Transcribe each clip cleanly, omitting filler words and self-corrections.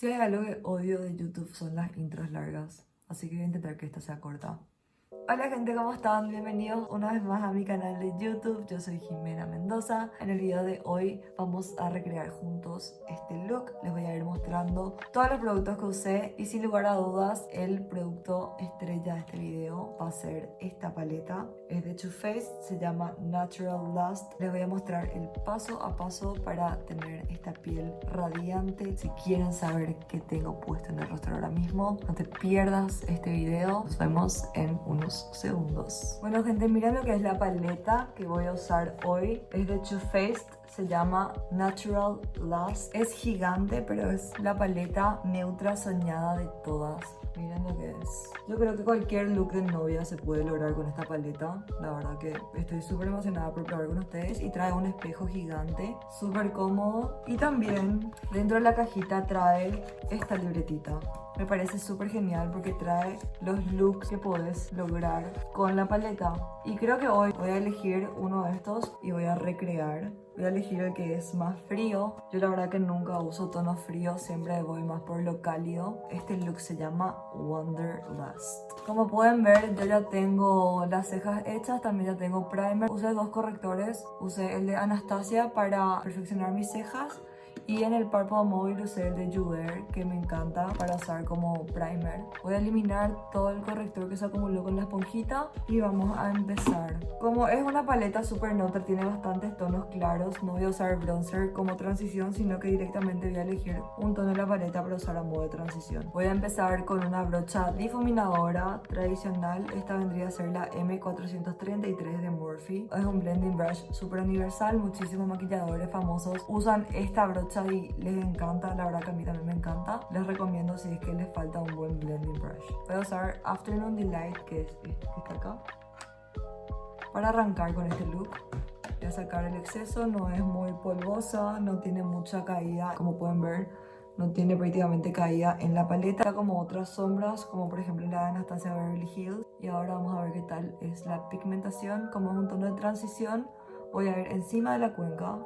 Si hay algo que odio de YouTube son las intros largas, así que voy a intentar que esta sea corta. Hola gente, ¿cómo están? Bienvenidos una vez más a mi canal de YouTube. Yo soy Jimena Mendoza. En el video de hoy vamos a recrear juntos este look. Les voy a ir mostrando todos los productos que usé y sin lugar a dudas el producto estrella de este video va a ser esta paleta. Es de Too Faced, se llama Natural Lust. Les voy a mostrar el paso a paso para tener esta piel radiante. Si quieren saber qué tengo puesto en el rostro ahora mismo, no te pierdas este video. Nos vemos en unos segundos. Bueno gente, miren lo que es la paleta que voy a usar hoy. Es de Too Faced, se llama Natural Lust. Es gigante, pero es la paleta neutra soñada de todas. Miren lo que es. Yo creo que cualquier look de novia se puede lograr con esta paleta. La verdad que estoy súper emocionada por probar con ustedes. Y trae un espejo gigante, súper cómodo. Y también dentro de la cajita trae esta libretita. Me parece súper genial porque trae los looks que puedes lograr con la paleta. Y creo que hoy voy a elegir uno de estos y voy a recrear. Voy a elegir el que es más frío. Yo la verdad que nunca uso tonos fríos, siempre voy más por lo cálido. Este look se llama Wanderlust. Como pueden ver, yo ya tengo las cejas hechas, también ya tengo primer. Usé dos correctores, usé el de Anastasia para perfeccionar mis cejas. Y en el párpado móvil usé el de Jouer, que me encanta para usar como primer. Voy a eliminar todo el corrector que se acumuló con la esponjita y vamos a empezar. Como es una paleta super neutra, tiene bastantes tonos claros, no voy a usar bronzer como transición, sino que directamente voy a elegir un tono de la paleta para usar a modo de transición. Voy a empezar con una brocha difuminadora tradicional. Esta vendría a ser la M433 de Morphe. Es un blending brush super universal, muchísimos maquilladores famosos usan esta brocha y les encanta, la verdad que a mí también me encanta. Les recomiendo si es que les falta un buen blending brush. Voy a usar Afternoon Delight, que es este que está acá, para arrancar con este look. Voy a sacar el exceso, no es muy polvosa, no tiene mucha caída, como pueden ver, no tiene prácticamente caída en la paleta, como otras sombras, como por ejemplo la de Anastasia Beverly Hills. Y ahora vamos a ver qué tal es la pigmentación. Como es un tono de transición, voy a ir encima de la cuenca.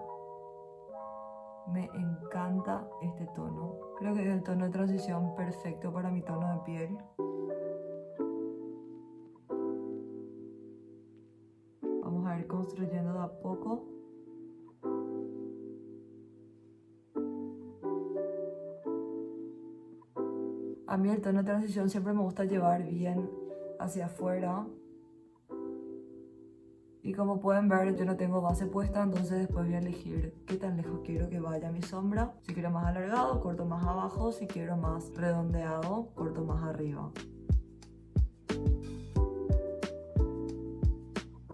Me encanta este tono. Creo que es el tono de transición perfecto para mi tono de piel. Vamos a ir construyendo de a poco. A mí el tono de transición siempre me gusta llevar bien hacia afuera. Y como pueden ver, yo no tengo base puesta, entonces después voy a elegir qué tan lejos quiero que vaya mi sombra. Si quiero más alargado, corto más abajo. Si quiero más redondeado, corto más arriba.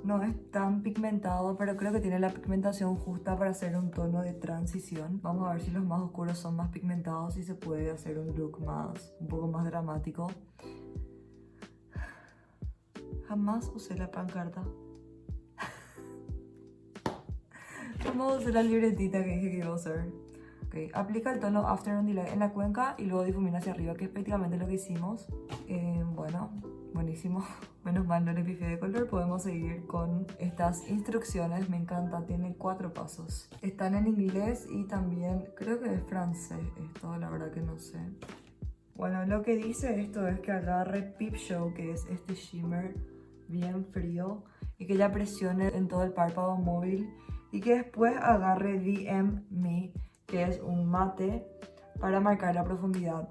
No es tan pigmentado, pero creo que tiene la pigmentación justa para hacer un tono de transición. Vamos a ver si los más oscuros son más pigmentados y se puede hacer un look un poco más dramático. Jamás usé la pancarta. Vamos a usar la libretita que dije que iba a usar. Okay. Aplica el tono Afternoon Delight en la cuenca y luego difumina hacia arriba, que es prácticamente lo que hicimos. Bueno, buenísimo. Menos mal no le pifié de color. Podemos seguir con estas instrucciones. Me encanta, tiene 4 pasos. Están en inglés y también creo que es francés esto, la verdad que no sé. Bueno, lo que dice esto es que agarre Peep Show, que es este shimmer bien frío, y que ya presione en todo el párpado móvil. Y que después agarre DM Me, que es un mate, para marcar la profundidad.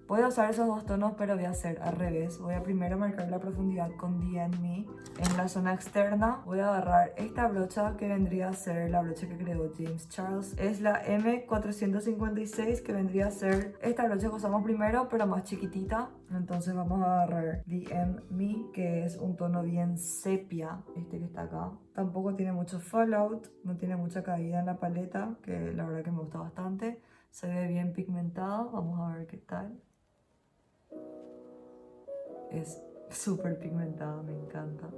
Voy a usar esos dos tonos, pero voy a hacer al revés. Voy a primero marcar la profundidad con DM Me en la zona externa. Voy a agarrar esta brocha que vendría a ser la brocha que creó James Charles. Es la M456, que vendría a ser esta brocha que usamos primero, pero más chiquitita. Entonces vamos a agarrar DM Me, que es un tono bien sepia, este que está acá. Tampoco tiene mucho fallout, no tiene mucha caída en la paleta, que la verdad que me gusta bastante. Se ve bien pigmentado, vamos a ver qué tal. Es súper pigmentada, me encanta.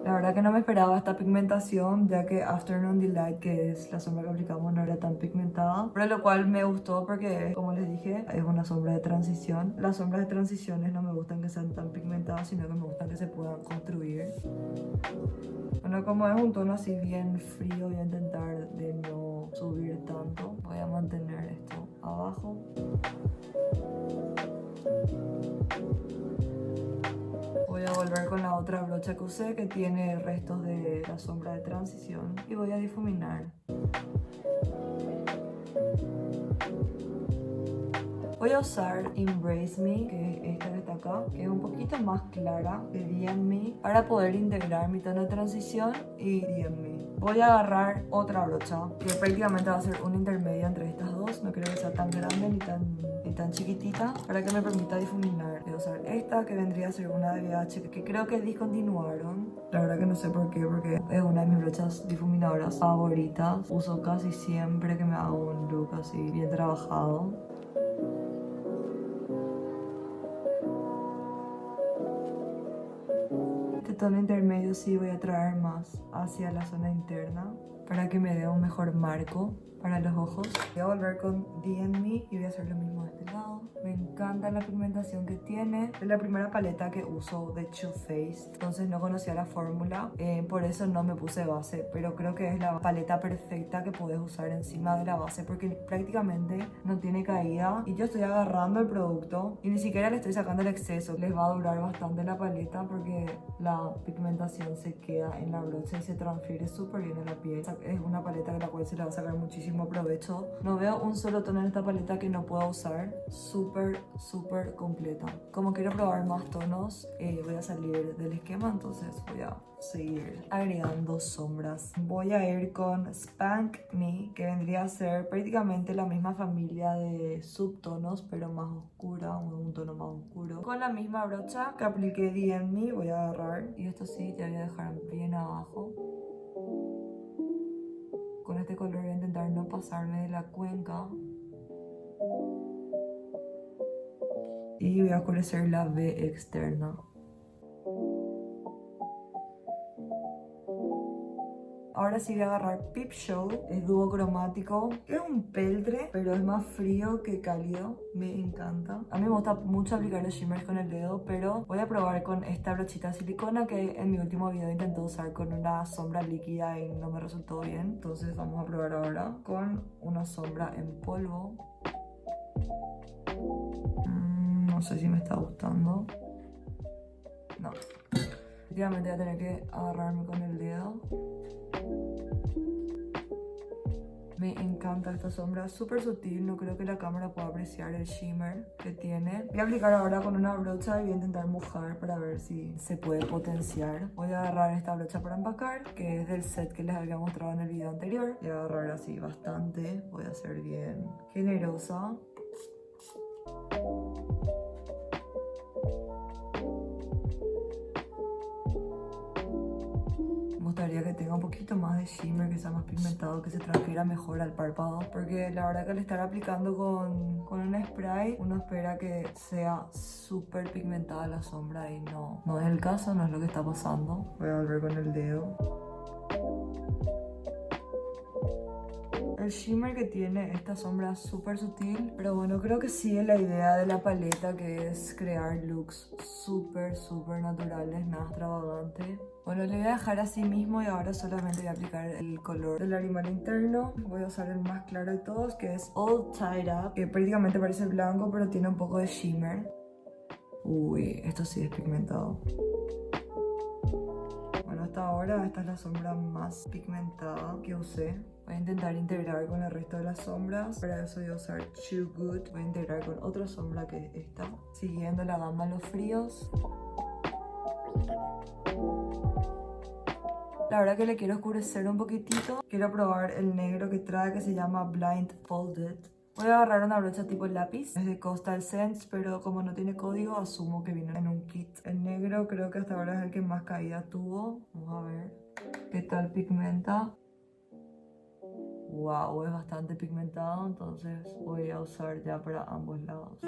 La verdad que no me esperaba esta pigmentación, ya que Afternoon Delight, que es la sombra que aplicamos, no era tan pigmentada. Pero lo cual me gustó porque, como les dije, es una sombra de transición. Las sombras de transiciones no me gustan que sean tan pigmentadas, sino que me gustan que se puedan construir. Bueno, como es un tono así bien frío, voy a intentar mantener esto abajo. Voy a volver con la otra brocha que usé, que tiene restos de la sombra de transición, y voy a difuminar. Voy a usar Embrace Me, que es esta que está acá, que es un poquito más clara que DM para poder integrar mi tono de transición y DM. Voy a agarrar otra brocha, que prácticamente va a ser un intermedio entre estas dos. No creo que sea tan grande ni tan chiquitita, para que me permita difuminar. Voy a usar esta, que vendría a ser una de BH, que creo que discontinuaron. La verdad que no sé por qué, porque es una de mis brochas difuminadoras favoritas. Uso casi siempre que me hago un look así bien trabajado. Este tono intermedio sí voy a traer más hacia la zona interna para que me dé un mejor marco para los ojos. Voy a volver con DM y voy a hacer lo mismo de este lado. Me encanta la pigmentación que tiene. Es la primera paleta que uso de Too Faced, entonces no conocía la fórmula, por eso no me puse base, pero creo que es la paleta perfecta que puedes usar encima de la base porque prácticamente no tiene caída y yo estoy agarrando el producto y ni siquiera le estoy sacando el exceso. Les va a durar bastante la paleta porque la pigmentación se queda en la brocha y se transfiere súper bien en la piel. Es una paleta de la cual se le va a sacar muchísimo provecho. No veo un solo tono en esta paleta que no pueda usar. Súper completa. Como quiero probar más tonos, voy a salir del esquema, entonces voy a seguir agregando sombras. Voy a ir con Spank Me, que vendría a ser prácticamente la misma familia de subtonos, pero más oscura, un tono más oscuro. Con la misma brocha que apliqué DM Me, voy a agarrar, y esto sí, te voy a dejar bien abajo. Con este color voy a intentar no pasarme de la cuenca. Y voy a oscurecer la V externa. Ahora sí voy a agarrar Peep Show, es dúo cromático. Es un peltre, pero es más frío que cálido. Me encanta. A mí me gusta mucho aplicar los shimmers con el dedo, pero voy a probar con esta brochita de silicona que en mi último video intenté usar con una sombra líquida y no me resultó bien. Entonces vamos a probar ahora con una sombra en polvo. No sé si me está gustando. No. Efectivamente voy a tener que agarrarme con el dedo. Me encanta esta sombra, súper sutil, no creo que la cámara pueda apreciar el shimmer que tiene. Voy a aplicar ahora con una brocha y voy a intentar mojar para ver si se puede potenciar. Voy a agarrar esta brocha para empacar, que es del set que les había mostrado en el video anterior. Voy a agarrar así bastante, voy a ser bien generosa. Me gustaría que tenga un poquito más de shimmer, que sea más pigmentado, que se transfiera mejor al párpado, porque la verdad que al estar aplicando con un spray uno espera que sea súper pigmentada la sombra y no es el caso, no es lo que está pasando. Voy a volver con el dedo. El shimmer que tiene esta sombra es súper sutil, pero bueno, creo que sigue la idea de la paleta, que es crear looks súper naturales, nada extravagante. Bueno, le voy a dejar así mismo y ahora solamente voy a aplicar el color del lagrimal interno. Voy a usar el más claro de todos, que es All Tied Up, que prácticamente parece blanco, pero tiene un poco de shimmer. Uy, esto sí es pigmentado. Bueno, hasta ahora esta es la sombra más pigmentada que usé. Voy a intentar integrar con el resto de las sombras. Para eso voy a usar Too Good. Voy a integrar con otra sombra que es esta, siguiendo la gama Los Fríos. La verdad que le quiero oscurecer un poquitito. Quiero probar el negro que trae, que se llama Blind Folded. Voy a agarrar una brocha tipo lápiz, es de Coastal Scents, pero como no tiene código, asumo que viene en un kit. El negro creo que hasta ahora es el que más caída tuvo. Vamos a ver qué tal pigmenta. Wow, es bastante pigmentado, entonces voy a usar ya para ambos lados.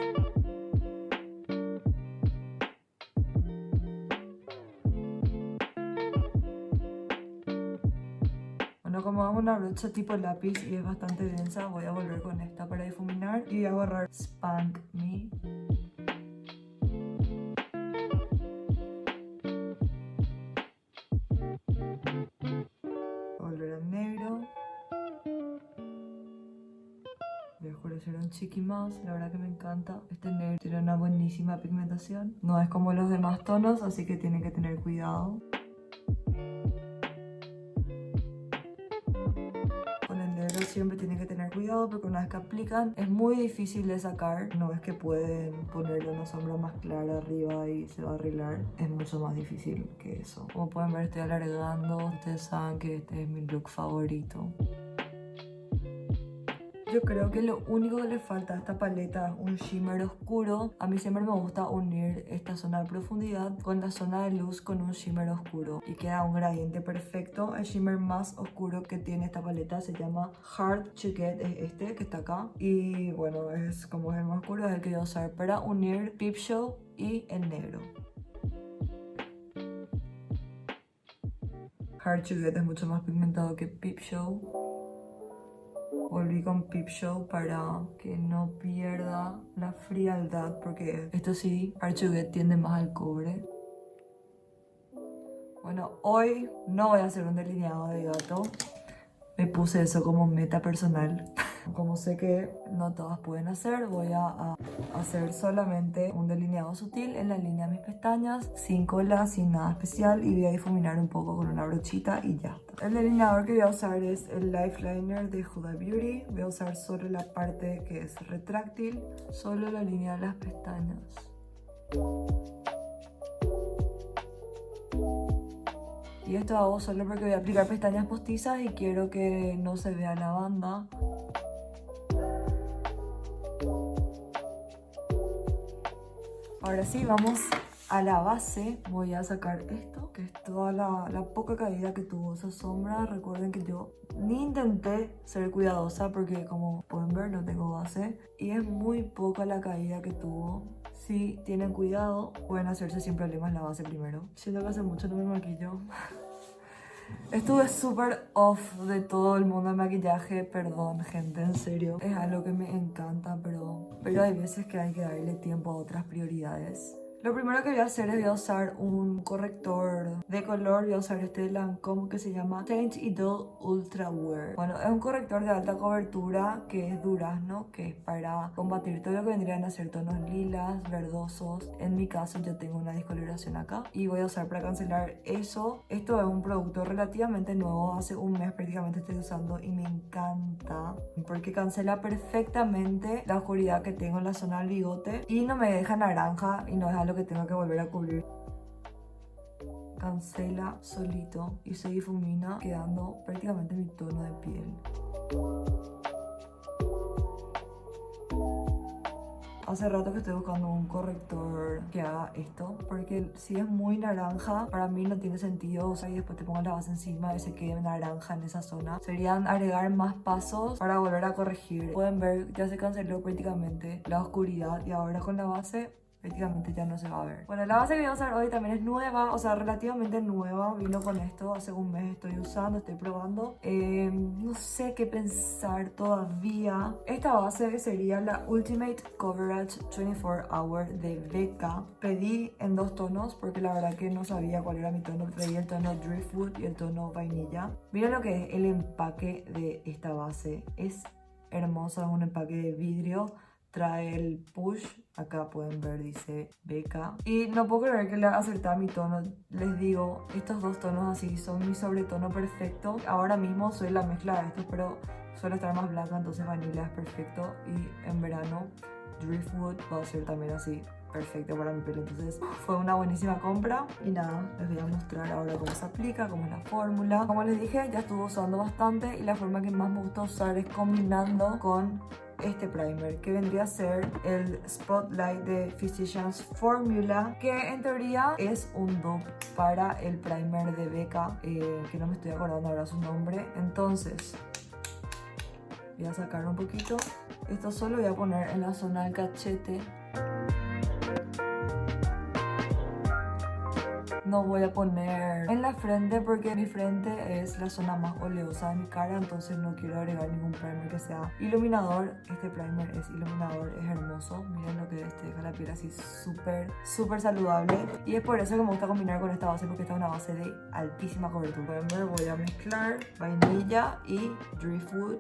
Bueno, como es una brocha tipo lápiz y es bastante densa, voy a volver con esta para difuminar y voy a agarrar Spank Me. Volver al negro. parecieron chiqui más, la verdad que me encanta. Este negro tiene una buenísima pigmentación. No es como los demás tonos, así que tienen que tener cuidado. Con el negro siempre tienen que tener cuidado porque una vez que aplican es muy difícil de sacar. No es que pueden ponerle una sombra más clara arriba y se va a arreglar. Es mucho más difícil que eso. Como pueden ver, estoy alargando. Ustedes saben que este es mi look favorito. Yo creo que lo único que le falta a esta paleta es un shimmer oscuro. A mí siempre me gusta unir esta zona de profundidad con la zona de luz con un shimmer oscuro y queda un gradiente perfecto. El shimmer más oscuro que tiene esta paleta se llama Hard to Get, es este que está acá. Y bueno, es como es el más oscuro, es el que voy a usar para unir Peep Show y el negro. Hard to Get es mucho más pigmentado que Peep Show. Volví con Peep Show para que no pierda la frialdad, porque esto sí, Hard to Get tiende más al cobre. Bueno, hoy no voy a hacer un delineado de gato. Me puse eso como meta personal. Como sé que no todas pueden hacer, voy a hacer solamente un delineado sutil en la línea de mis pestañas, sin cola, sin nada especial, y voy a difuminar un poco con una brochita y ya está. El delineador que voy a usar es el Life Liner de Huda Beauty. Voy a usar solo la parte que es retráctil, solo la línea de las pestañas. Y esto hago solo porque voy a aplicar pestañas postizas y quiero que no se vea la banda. Ahora sí, vamos a la base. Voy a sacar esto, que es toda la poca caída que tuvo esa sombra. Recuerden que yo ni intenté ser cuidadosa porque, como pueden ver, no tengo base. Y es muy poca la caída que tuvo. Si tienen cuidado, pueden hacerse sin problemas la base primero. Siento que hace mucho no me maquillo. Estuve súper off de todo el mundo de maquillaje, perdón gente, en serio. Es algo que me encanta, pero hay veces que hay que darle tiempo a otras prioridades. Lo primero que voy a hacer es voy a usar un corrector de color. Voy a usar este de Lancome que se llama Change y Dull Ultra Wear. Bueno, es un corrector de alta cobertura que es durazno, que es para combatir todo lo que vendrían a ser tonos lilas, verdosos. En mi caso yo tengo una discoloración acá y voy a usar para cancelar eso. Esto es un producto relativamente nuevo, hace un mes prácticamente estoy usando y me encanta porque cancela perfectamente la oscuridad que tengo en la zona del bigote y no me deja naranja y no es algo que tengo que volver a cubrir. Cancela solito y se difumina quedando prácticamente mi tono de piel. Hace rato que estoy buscando un corrector que haga esto, porque si es muy naranja, para mí no tiene sentido. O sea, y después te pongo la base encima y se quede naranja en esa zona. Serían agregar más pasos para volver a corregir. Pueden ver, ya se canceló prácticamente la oscuridad y ahora con la base prácticamente ya no se va a ver. Bueno, la base que voy a usar hoy también es nueva, o sea, relativamente nueva. Vino con esto, hace un mes estoy usando, estoy probando. No sé qué pensar todavía. Esta base sería la Ultimate Coverage 24 Hour de Becca. Pedí en dos tonos porque la verdad que no sabía cuál era mi tono. Pedí el tono Driftwood y el tono vainilla. Miren lo que es el empaque de esta base. Es hermoso, es un empaque de vidrio. Trae el push, acá pueden ver, dice Becca. Y no puedo creer que le acertado mi tono. Les digo, estos dos tonos así son mi sobretono perfecto. Ahora mismo soy la mezcla de estos, pero suelo estar más blanca, entonces vanilla es perfecto. Y en verano, Driftwood va a ser también así, perfecto para mi pelo. Entonces fue una buenísima compra. Y nada, les voy a mostrar ahora cómo se aplica, cómo es la fórmula. Como les dije, ya estuve usando bastante y la forma que más me gusta usar es combinando con este primer, que vendría a ser el Spotlight de Physicians Formula, que en teoría es un dupe para el primer de Becca, que no me estoy acordando ahora su nombre. Entonces voy a sacar un poquito. Esto solo voy a poner en la zona del cachete. No voy a poner en la frente porque mi frente es la zona más oleosa de mi cara, entonces no quiero agregar ningún primer que sea iluminador. Este primer es iluminador, es hermoso. Miren lo que es, te deja la piel así súper saludable. Y es por eso que me gusta combinar con esta base, porque esta es una base de altísima cobertura. Pueden ver, voy a mezclar vainilla y driftwood.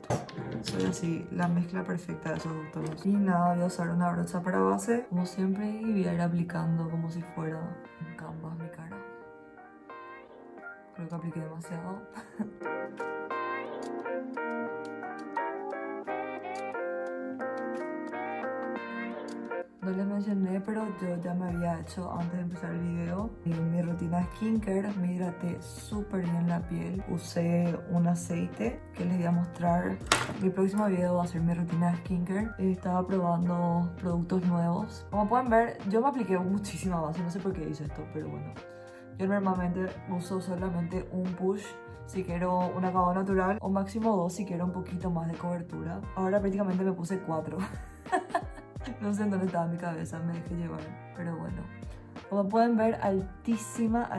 Soy así, la mezcla perfecta de esos dos tonos. Y nada, voy a usar una brocha para base, como siempre, y voy a ir aplicando como si fuera un canvas mi cara. Creo que apliqué demasiado. No les mencioné, pero yo ya me había hecho antes de empezar el video mi rutina de skincare. Me hidraté súper bien la piel. Usé un aceite que les voy a mostrar. Mi próximo video va a ser mi rutina de skincare. Estaba probando productos nuevos. Como pueden ver, yo me apliqué muchísima base. No sé por qué hice esto, pero bueno. Yo normalmente uso solamente un push si quiero un acabado natural, o máximo 2 si quiero un poquito más de cobertura. Ahora prácticamente me puse 4. No sé en dónde estaba mi cabeza, me dejé llevar, pero bueno. Como pueden ver, altísima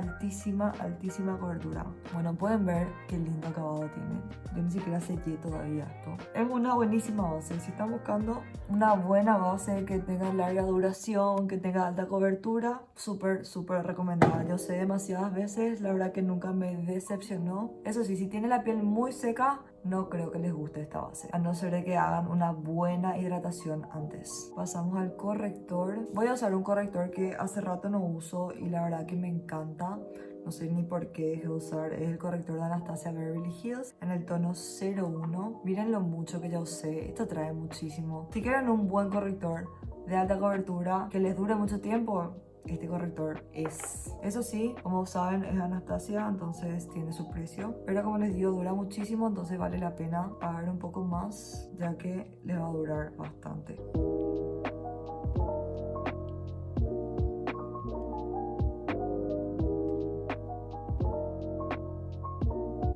cobertura. Bueno, pueden ver qué lindo acabado tiene. Yo ni siquiera sellé todavía esto. Es una buenísima base. Si están buscando una buena base que tenga larga duración, que tenga alta cobertura, súper recomendada. Yo sé demasiadas veces, la verdad que nunca me decepcionó. Eso sí, si tiene la piel muy seca, no creo que les guste esta base, a no ser de que hagan una buena hidratación antes. Pasamos al corrector. Voy a usar un corrector que hace rato no uso y la verdad que me encanta. No sé ni por qué dejé de usar. Es el corrector de Anastasia Beverly Hills en el tono 01. Miren lo mucho que ya usé. Esto trae muchísimo. Si quieren un buen corrector de alta cobertura que les dure mucho tiempo, este corrector es. Eso sí, como saben, es Anastasia, entonces tiene su precio. Pero como les digo, dura muchísimo, entonces vale la pena pagar un poco más, ya que les va a durar bastante.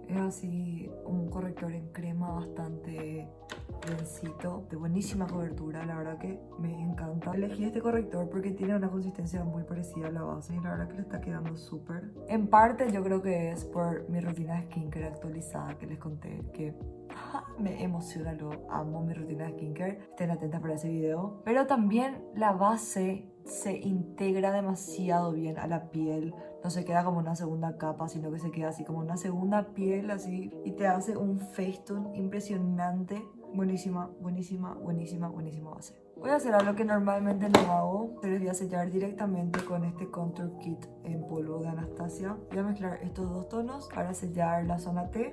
Es así un corrector en crema bastante densito, de buenísima cobertura, la verdad que me encanta. Elegí este corrector porque tiene una consistencia muy parecida a la base y la verdad que le está quedando súper. En parte yo creo que es por mi rutina de skincare actualizada que les conté, que me emociona, lo amo mi rutina de skincare. Estén atentas para ese video. Pero también la base se integra demasiado bien a la piel. No se queda como una segunda capa, sino que se queda así como una segunda piel así. Y te hace un Facetune impresionante. Buenísima base. Voy a hacer algo que normalmente no hago. Se les voy a sellar directamente con este Contour Kit en polvo de Anastasia. Voy a mezclar estos dos tonos para sellar la zona T.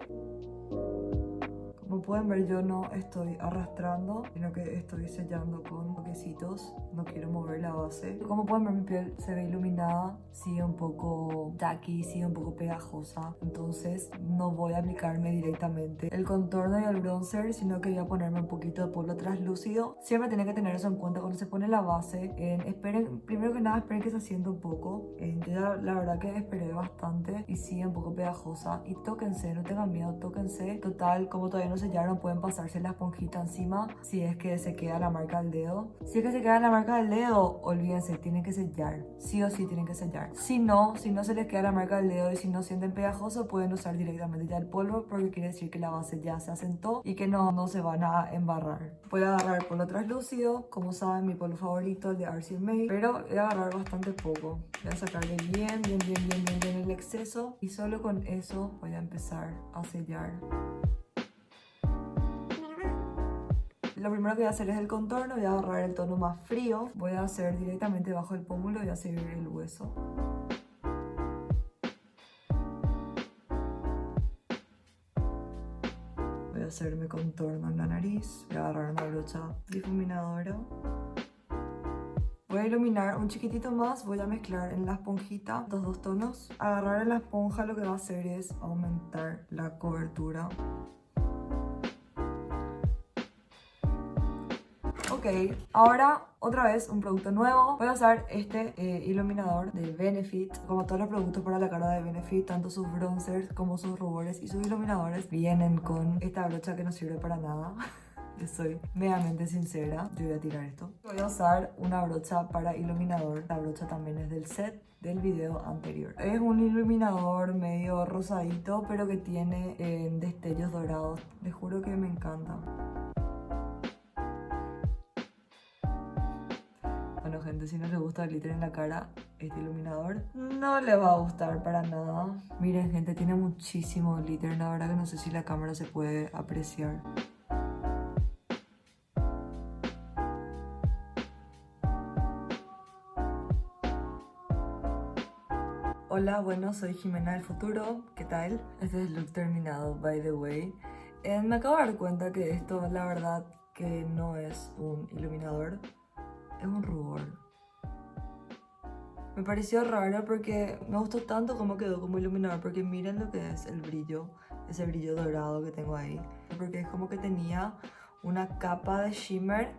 Como pueden ver, yo no estoy arrastrando, sino que estoy sellando con toquecitos. No quiero mover la base. Como pueden ver, mi piel se ve iluminada, sigue un poco tacky, sigue un poco pegajosa. Entonces no voy a aplicarme directamente el contorno y el bronzer, sino que voy a ponerme un poquito de polvo translúcido. Siempre tienen que tener eso en cuenta cuando se pone la base. Esperen, primero que nada, esperen que se asiente un poco. Yo ya, la verdad que esperé bastante y sigue un poco pegajosa. Y tóquense, no tengan miedo, tóquense. Total, como todavía no sellaron, pueden pasarse la esponjita encima si es que se queda la marca del dedo. Si es que se queda la marca del dedo, olvídense, tienen que sellar. Sí o sí tienen que sellar. Si no se les queda la marca del dedo y si no sienten pegajoso, pueden usar directamente ya el polvo, porque quiere decir que la base ya se asentó y que no se van a embarrar. Voy a agarrar polvo translúcido, como saben, mi polvo favorito, el de RCMA, pero voy a agarrar bastante poco. Voy a sacarle bien el exceso y solo con eso voy a empezar a sellar. Lo primero que voy a hacer es el contorno. Voy a agarrar el tono más frío. Voy a hacer directamente bajo el pómulo. Voy a seguir el hueso. Voy a hacerme contorno en la nariz. Voy a agarrar una brocha difuminadora. Voy a iluminar un chiquitito más. Voy a mezclar en la esponjita los dos tonos. Agarrar en la esponja lo que va a hacer es aumentar la cobertura. Ok, ahora otra vez un producto nuevo. Voy a usar este iluminador de Benefit. Como todos los productos para la cara de Benefit, tanto sus bronzers como sus rubores y sus iluminadores vienen con esta brocha que no sirve para nada. soy medianamente sincera. Yo voy a tirar esto. Voy a usar una brocha para iluminador. La brocha también es del set del video anterior. Es un iluminador medio rosadito, pero que tiene destellos dorados. Les juro que me encanta. Bueno, gente, si no les gusta el glitter en la cara, este iluminador no les va a gustar para nada. Miren, gente, tiene muchísimo glitter. La verdad que no sé si la cámara se puede apreciar. Hola, bueno, soy Jimena del futuro. ¿Qué tal? Este es el look terminado, by the way. Me acabo de dar cuenta que esto, la verdad, que no es un iluminador, es un rubor. Me pareció raro porque me gustó tanto como quedó como iluminador, porque miren lo que es el brillo, ese brillo dorado que tengo ahí. Porque es como que tenía una capa de shimmer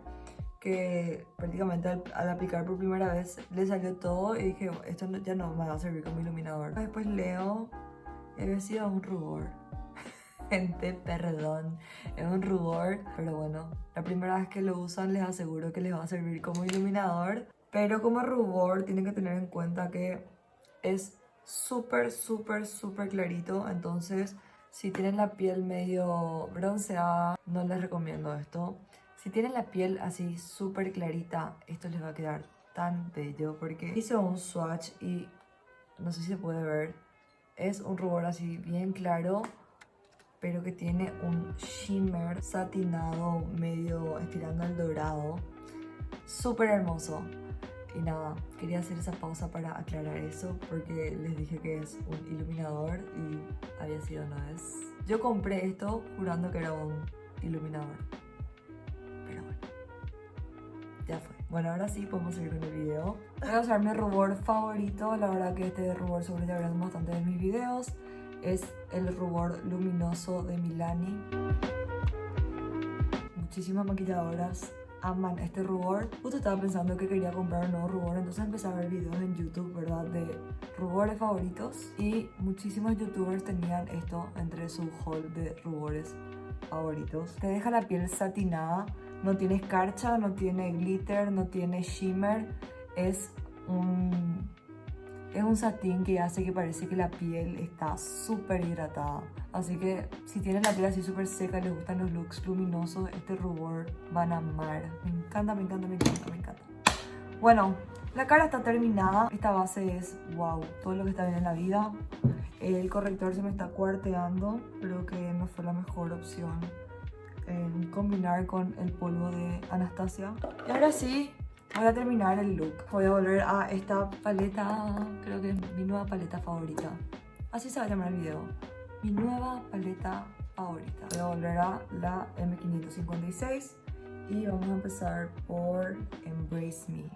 que prácticamente al aplicar por primera vez le salió todo y dije, esto ya no me va a servir como iluminador. Después leo, he sido un rubor. Gente, perdón, es un rubor, pero bueno, la primera vez que lo usan les aseguro que les va a servir como iluminador. Pero como rubor tienen que tener en cuenta que es súper clarito. Entonces, si tienen la piel medio bronceada, no les recomiendo esto. Si tienen la piel así súper clarita, esto les va a quedar tan bello. Porque hice un swatch y no sé si se puede ver. Es un rubor así bien claro, pero que tiene un shimmer satinado medio estirando al dorado. Súper hermoso. Y nada, quería hacer esa pausa para aclarar eso, porque les dije que es un iluminador y había sido una vez. Yo compré esto jurando que era un iluminador, pero bueno, ya fue. Bueno, ahora sí podemos seguir con el video. Voy a usar mi rubor favorito. La verdad que este rubor seguro ya verán bastante de mis videos. Es el rubor luminoso de Milani. Muchísimas maquilladoras aman este rubor. Justo estaba pensando que quería comprar un nuevo rubor, entonces empecé a ver videos en YouTube, ¿verdad? De rubores favoritos, y muchísimos youtubers tenían esto entre su haul de rubores favoritos. Te deja la piel satinada, no tiene escarcha, no tiene glitter, no tiene shimmer. Es un satín que hace que parece que la piel está súper hidratada. Así que si tienen la piel así súper seca y les gustan los looks luminosos, este rubor van a amar. Me encanta. Bueno, la cara está terminada. Esta base es wow, todo lo que está bien en la vida. El corrector se me está cuarteando. Creo que no fue la mejor opción en combinar con el polvo de Anastasia. Y ahora sí, voy a terminar el look. Voy a volver a esta paleta, creo que es mi nueva paleta favorita. Así se va a llamar el video. Mi nueva paleta favorita. Voy a volver a la M556 y vamos a empezar por Embrace Me.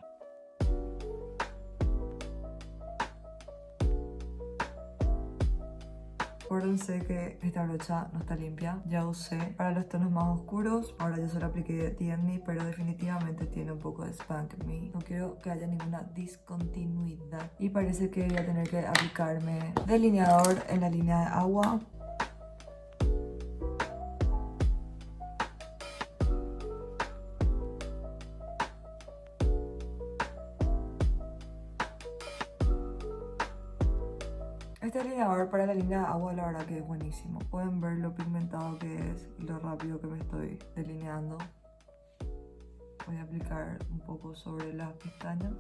Acuérdense que esta brocha no está limpia. Ya usé para los tonos más oscuros. Ahora yo solo apliqué TNT, pero definitivamente tiene un poco de Spank Me. No quiero que haya ninguna discontinuidad. Y parece que voy a tener que aplicarme delineador en la línea de agua. Este delineador para la línea de agua la verdad que es buenísimo. Pueden ver lo pigmentado que es y lo rápido que me estoy delineando. Voy a aplicar un poco sobre las pestañas.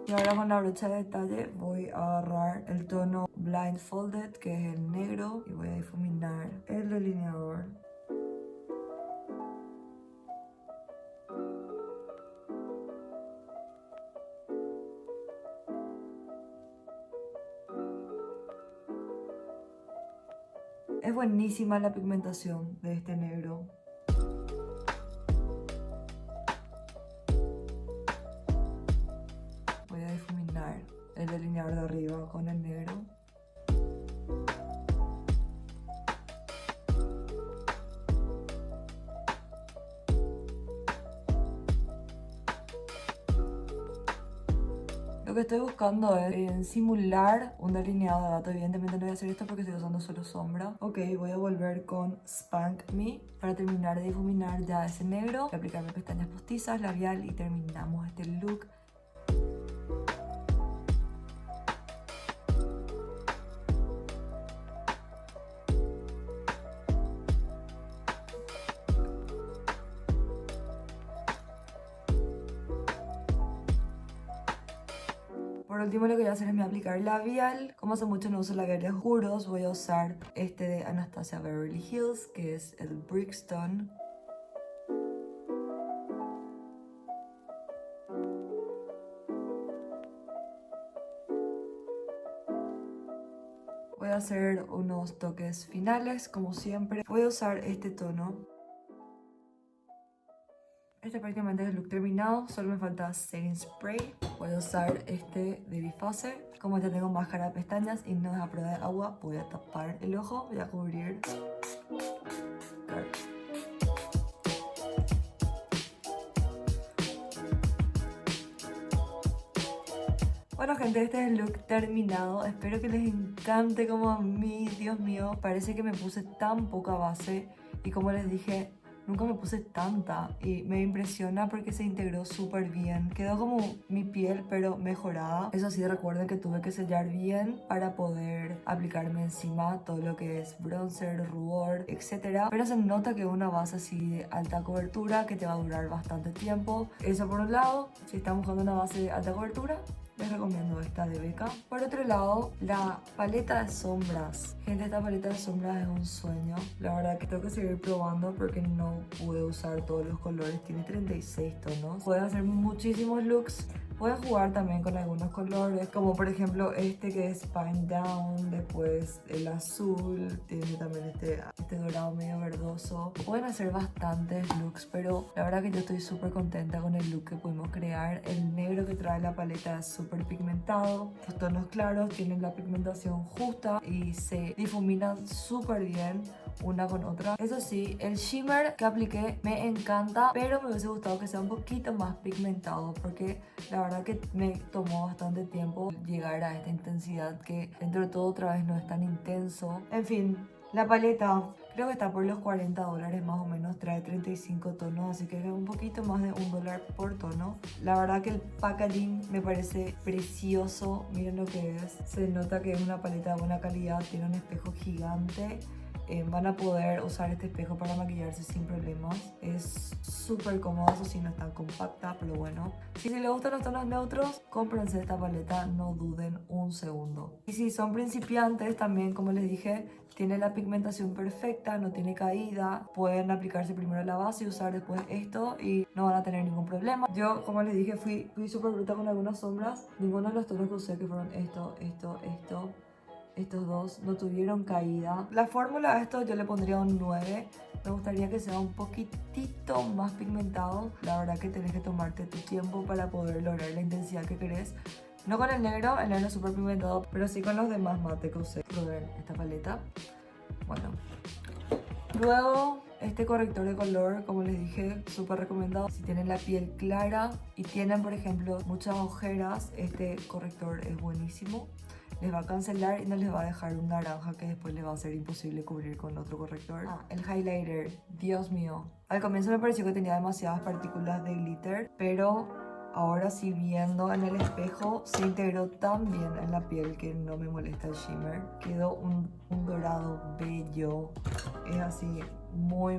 Y ahora con la brocha de detalle voy a agarrar el tono Blindfolded, que es el negro, y voy a difuminar el delineador. Es buenísima la pigmentación de este negro. Voy a difuminar el delineador de arriba con el negro. Lo que estoy buscando es simular un delineado de gato. Evidentemente no voy a hacer esto porque estoy usando solo sombra. Ok, voy a volver con Spank Me para terminar de difuminar ya ese negro. Voy a aplicarme pestañas postizas, labial y terminamos este look. Por último lo que voy a hacer es me aplicar labial. Como hace mucho no uso labiales oscuros, voy a usar este de Anastasia Beverly Hills, que es el Brixton. Voy a hacer unos toques finales, como siempre. Voy a usar este tono. Este prácticamente es el look terminado, solo me falta setting spray. Voy a usar este de Bifase. Como ya tengo máscara de pestañas y no es a prueba de agua, voy a tapar el ojo, voy a cubrir. Bueno gente, este es el look terminado. Espero que les encante como a mí. Dios mío, parece que me puse tan poca base y como les dije, nunca me puse tanta y me impresiona porque se integró súper bien. Quedó como mi piel pero mejorada. Eso sí, recuerden que tuve que sellar bien para poder aplicarme encima todo lo que es bronzer, rubor, etc. Pero se nota que es una base así de alta cobertura que te va a durar bastante tiempo. Eso por un lado. Si están buscando una base de alta cobertura, les recomiendo esta de Becca. Por otro lado, la paleta de sombras. Gente, esta paleta de sombras es un sueño. La verdad que tengo que seguir probando porque no pude usar todos los colores. Tiene 36 tonos. Puede hacer muchísimos looks. Puedes jugar también con algunos colores, como por ejemplo este que es Pine Down, después el azul, tiene también este dorado medio verdoso. Pueden hacer bastantes looks, pero la verdad que yo estoy súper contenta con el look que pudimos crear. El negro que trae la paleta es súper pigmentado, los tonos claros tienen la pigmentación justa y se difuminan súper bien una con otra. Eso sí, el shimmer que apliqué me encanta, pero me hubiese gustado que sea un poquito más pigmentado porque la verdad que me tomó bastante tiempo llegar a esta intensidad que dentro de todo otra vez no es tan intenso. En fin, la paleta creo que está por los $40 más o menos, trae 35 tonos, así que es un poquito más de $1 por tono. La verdad que el packaging me parece precioso, miren lo que es, se nota que es una paleta de buena calidad, tiene un espejo gigante. Van a poder usar este espejo para maquillarse sin problemas. Es súper cómodo, eso sí, no es tan compacta, pero bueno. Si les gustan los tonos neutros, cómprense esta paleta, no duden un segundo. Y si son principiantes, también como les dije, tiene la pigmentación perfecta, no tiene caída. Pueden aplicarse primero la base y usar después esto y no van a tener ningún problema. Yo, como les dije, fui súper bruta con algunas sombras. Ninguno de los tonos que usé, que fueron estos dos, no tuvieron caída. La fórmula a esto yo le pondría un 9. Me gustaría que sea un poquitito más pigmentado. La verdad que tenés que tomarte tu tiempo para poder lograr la intensidad que querés. No con el negro es súper pigmentado, pero sí con los demás mate que usé. Probar esta paleta. Bueno. Luego, este corrector de color, como les dije, súper recomendado. Si tienen la piel clara y tienen, por ejemplo, muchas ojeras, este corrector es buenísimo. Les va a cancelar y no les va a dejar un naranja que después les va a ser imposible cubrir con otro corrector. El highlighter, Dios mío. Al comienzo me pareció que tenía demasiadas partículas de glitter, pero ahora sí viendo en el espejo se integró tan bien en la piel que no me molesta el shimmer. Quedó un dorado bello. Es así muy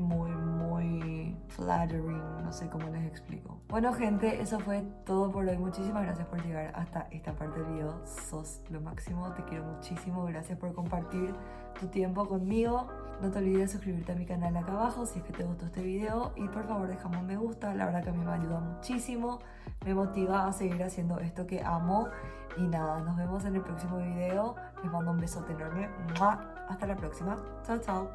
flattering, no sé cómo les explico. Bueno gente, eso fue todo por hoy. Muchísimas gracias por llegar hasta esta parte del video. Sos lo máximo, te quiero muchísimo. Gracias por compartir tu tiempo conmigo. No te olvides de suscribirte a mi canal acá abajo si es que te gustó este video y por favor déjame un me gusta, la verdad que a mí me ayuda muchísimo, me motiva a seguir haciendo esto que amo. Y nada, nos vemos en el próximo video. Les mando un besote enorme. ¡Mua! Hasta la próxima. Chao, chao.